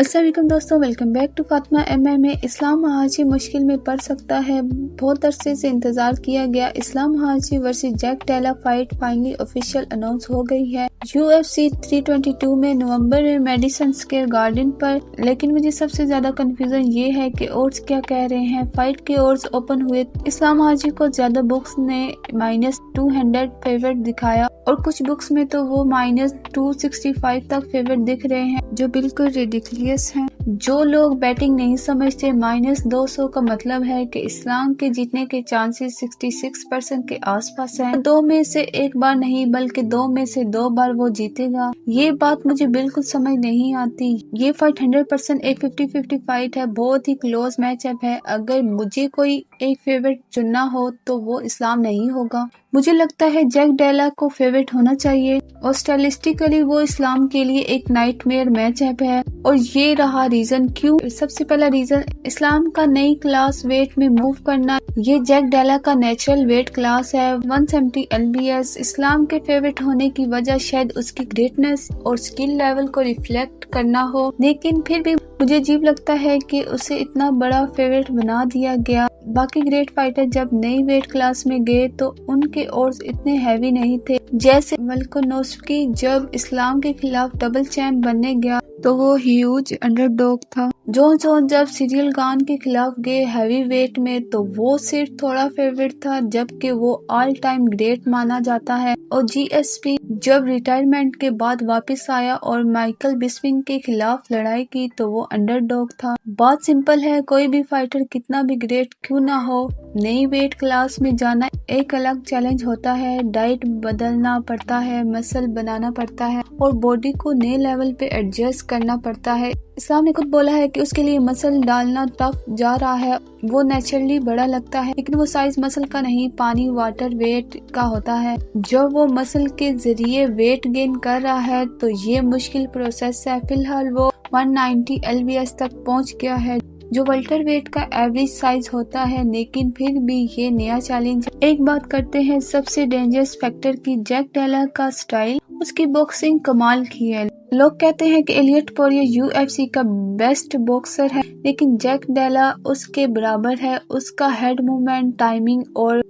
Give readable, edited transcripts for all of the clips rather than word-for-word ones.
अस्सलाम वालेकुम दोस्तों, welcome back to Fatima MMA। Islam महाजी मुश्किल में पड़ सकता है। बहुत अरसे से इंतजार किया गया इस्लाम Mahaji versus Jack Della fight finally official announce हो गई है UFC 322 में नवंबर में मेडिसन स्क्वायर गार्डन पर। लेकिन मुझे सबसे ज्यादा कंफ्यूजन ये है कि ओड्स क्या कह रहे हैं। फाइट के ओड्स ओपन हुए, इस्लाम महाजी को ज्यादा बुक्स ने -200 फेवरेट दिखाया और कुछ बुक्स में तो वो -265 तक फेवरेट दिख रहे हैं, जो बिल्कुल रिडिकुलस हैं। जो लोग बैटिंग नहीं समझते, -200 का मतलब है कि इस्लाम के जीतने के चांसेस 66% के आसपास हैं। 2 में से एक बार नहीं बल्कि 2 में से 2 बार वो जीतेगा। ये बात मुझे बिल्कुल समझ नहीं आती। ये फाइट 100% एक 50-50 फाइट है, बहुत ही क्लोज मैचअप है। अगर मुझे कोई एक फेवरेट चुनना हो तो वो इस्लाम नहीं होगा। मुझे लगता है जैक डेला को फेवरेट होना चाहिए और स्टाइलिस्टिकली वो इस्लाम के लिए एक नाइटमेयर मैचअप है। और ये रहा रीजन क्यों। सबसे पहला रीजन, इस्लाम का नई क्लास वेट में मूव करना। ये जैक डेला का नेचुरल वेट क्लास है 170 LBS। इस्लाम के फेवरेट होने की वजह शायद उसकी ग्रेटनेस और स्किल लेवल को रिफ्लेक्ट करना हो, लेकिन फिर भी मुझे अजीब लगता है कि उसे इतना बड़ा फेवरेट बना दिया गया। बाकी ग्रेट फाइटर जब नई वेट क्लास में गए तो उनके ओड्स इतने हैवी नहीं थे। जैसे वोल्कानोव्स्की जब इस्लाम के खिलाफ डबल चैंप बनने गया तो वो ह्यूज अंडरडॉग था। जोन्स जब सीरियल गान के खिलाफ गए हैवी वेट में तो वो सिर्फ थोड़ा फेवरेट था, जबकि वो ऑल टाइम ग्रेट माना जाता है। और GSP जब रिटायरमेंट के बाद वापस आया और माइकल बिस्पिंग के खिलाफ लड़ाई की तो वो अंडरडॉग था। बात सिंपल है, कोई भी फाइटर कितना भी ग्रेट क्यों ना हो, नई वेट क्लास में जाना एक अलग चैलेंज होता है। डाइट बदलना पड़ता है, मसल बनाना पड़ता है और बॉडी को नए लेवल पे एडजस्ट करना पड़ता है। इस्लाम ने खुद बोला है कि उसके लिए मसल डालना टफ जा रहा है। वो नेचुरली बड़ा लगता है लेकिन वो साइज मसल का नहीं, पानी वाटर वेट का होता है। जब वो मसल के जरिए वेट गेन कर रहा है तो ये मुश्किल प्रोसेस है। फिलहाल वो 190 LBS तक पहुंच गया है, जो वेल्टर वेट का एवरेज साइज होता है, लेकिन फिर भी ये नया चैलेंज है। एक बात करते हैं सबसे डेंजरस फैक्टर की, जैक डेला का स्टाइल। उसकी बॉक्सिंग कमाल की है। लोग कहते हैं कि एलियट पोरियर UFC का बेस्ट बॉक्सर है, लेकिन जैक डेला उसके बराबर है। उसका हेड मूवमेंट, टाइमिंग और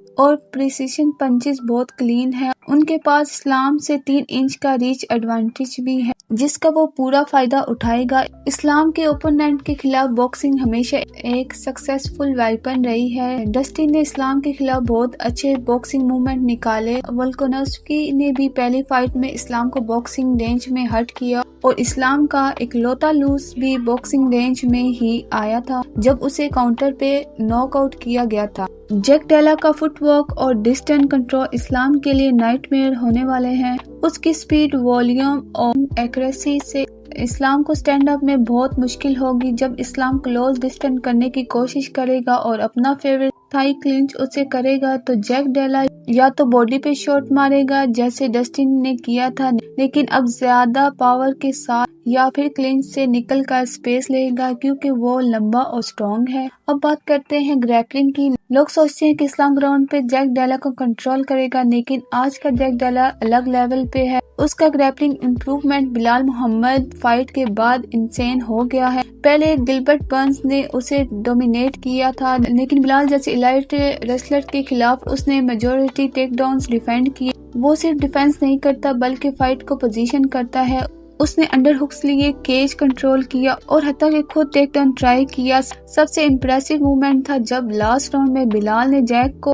प्रिसीजन पंचेस बहुत क्लीन है। उनके पास इस्लाम से 3 इंच का रीच एडवांटेज भी है, जिसका वो पूरा फायदा उठाएगा। इस्लाम के ओपोनेंट के खिलाफ बॉक्सिंग हमेशा एक सक्सेसफुल वेपन रही है। डस्टिन ने इस्लाम के खिलाफ बहुत अच्छे बॉक्सिंग मूवमेंट निकाले। वोल्कानोव्स्की ने भी पहली फाइट में इस्लाम को बॉक्सिंग रेंज में हर्ट किया और इस्लाम का इकलौता लूज भी बॉक्सिंग रेंज में ही आया था जब उसे काउंटर पे नॉकआउट किया गया था। जैक डेला का फुटवर्क और डिस्टेंस कंट्रोल इस्लाम के लिए नाइटमेयर होने वाले हैं। उसकी स्पीड, वॉल्यूम और एक्यूरेसी से इस्लाम को स्टैंड अप में बहुत मुश्किल होगी। जब इस्लाम क्लोज डिस्टेंस करने की कोशिश करेगा और अपना फेवरेट थाई क्लिंच उसे करेगा तो जैक डेला या तो बॉडी पे शॉट मारेगा जैसे डस्टिन ने किया था, लेकिन अब ज्यादा पावर के साथ, या फिर क्लिंच से निकल कर स्पेस लेगा क्योंकि वो लंबा और स्ट्रॉन्ग है। अब बात करते हैं ग्रैपलिंग की। लोग सोचते हैं कि इस्लाम ग्राउंड पे जैक डेला को कंट्रोल करेगा, लेकिन आज का जैक डेला अलग लेवल पे है। उसका grappling improvement Belal Muhammad fight के बाद इंसेन हो गया है। पहले गिलबर्ट बर्न्स ने उसे डोमिनेट किया था, लेकिन बिलाल जैसे इलाइट रेसलर के खिलाफ उसने मेजॉरिटी टेक डाउन्स डिफेंड किए। वो सिर्फ डिफेंस नहीं करता बल्कि फाइट को पोजीशन करता है। उसने अंडर हुक्स लिए, केज कंट्रोल किया और हत्ता कि खुद टेक डाउन ट्राई किया। सबसे इम्प्रेसिव मूवमेंट था जब लास्ट राउंड में बिलाल ने जैक को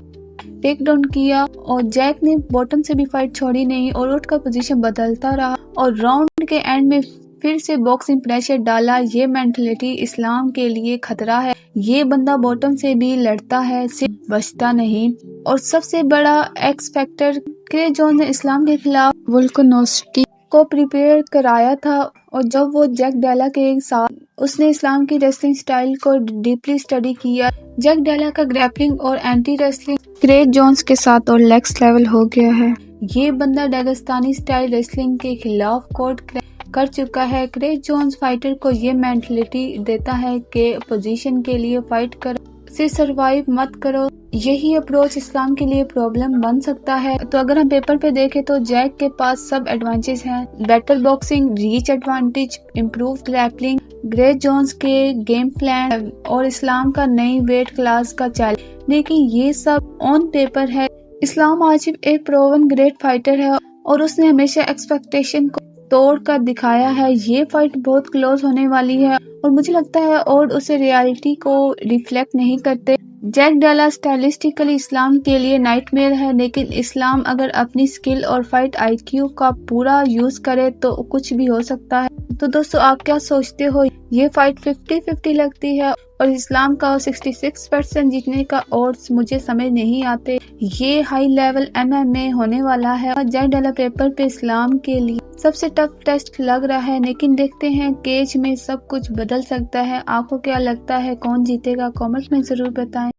टेक डाउन किया और जैक ने बॉटम से भी फाइट छोड़ी नहीं और उठकर पोजीशन बदलता रहा और राउंड के एंड में फिर से बॉक्सिंग प्रेशर डाला। ये मेंटलिटी इस्लाम के लिए खतरा है। ये बंदा बॉटम से भी लड़ता है, सिर्फ बचता नहीं। और सबसे बड़ा एक्स फैक्टर के जो ने इस्लाम के खिलाफ वोल्कानोव्स्की को प्रिपेयर कराया था और जब वो जैक डेला के साथ उसने इस्लाम की रेसलिंग स्टाइल को डीपली स्टडी किया। जैक डेला का ग्रैपलिंग और एंटी रेसलिंग क्रेज जोन्स के साथ और नेक्स्ट लेवल हो गया है। ये बंदा दागिस्तानी स्टाइल रेसलिंग के खिलाफ कोड कर चुका है। क्रेज जोन्स फाइटर को ये मेंटलिटी देता है कि पोजीशन के लिए फाइट कर, से सरवाइव मत करो, यही अप्रोच इस्लाम के लिए प्रॉब्लम बन सकता है। तो अगर हम पेपर पे देखें तो जैक के पास सब एडवांटेज हैं, better boxing, reach advantage, improve grappling, great Jones के गेम प्लान और इस्लाम का नई वेट क्लास का चैलेंज। लेकिन ये सब ऑन पेपर है। इस्लाम आजिब एक प्रोवन ग्रेट फाइटर है और उसने हमेशा एक्सपेक्टेशन को तोड़ कर दिखाया है। ये फाइट बहुत क्लोज होने वाली है और मुझे लगता है और उसे रियलिटी को रिफ्लेक्ट नहीं करते। जैक डेला स्टाइलिस्टिकली इस्लाम के लिए नाइटमेयर है, लेकिन इस्लाम अगर अपनी स्किल और फाइट आईक्यू का पूरा यूज करे तो कुछ भी हो सकता है। तो दोस्तों, आप क्या सोचते हो? ये फाइट 50-50 लगती है और इस्लाम का 66% जीतने का odds मुझे समझ नहीं आते। ये हाई लेवल MMA होने वाला है और जैक डेला पेपर पे इस्लाम के लिए सबसे टफ टेस्ट लग रहा है, लेकिन देखते हैं केज में सब कुछ बदल सकता है। आपको क्या लगता है कौन जीतेगा? कमेंट में जरूर बताएं।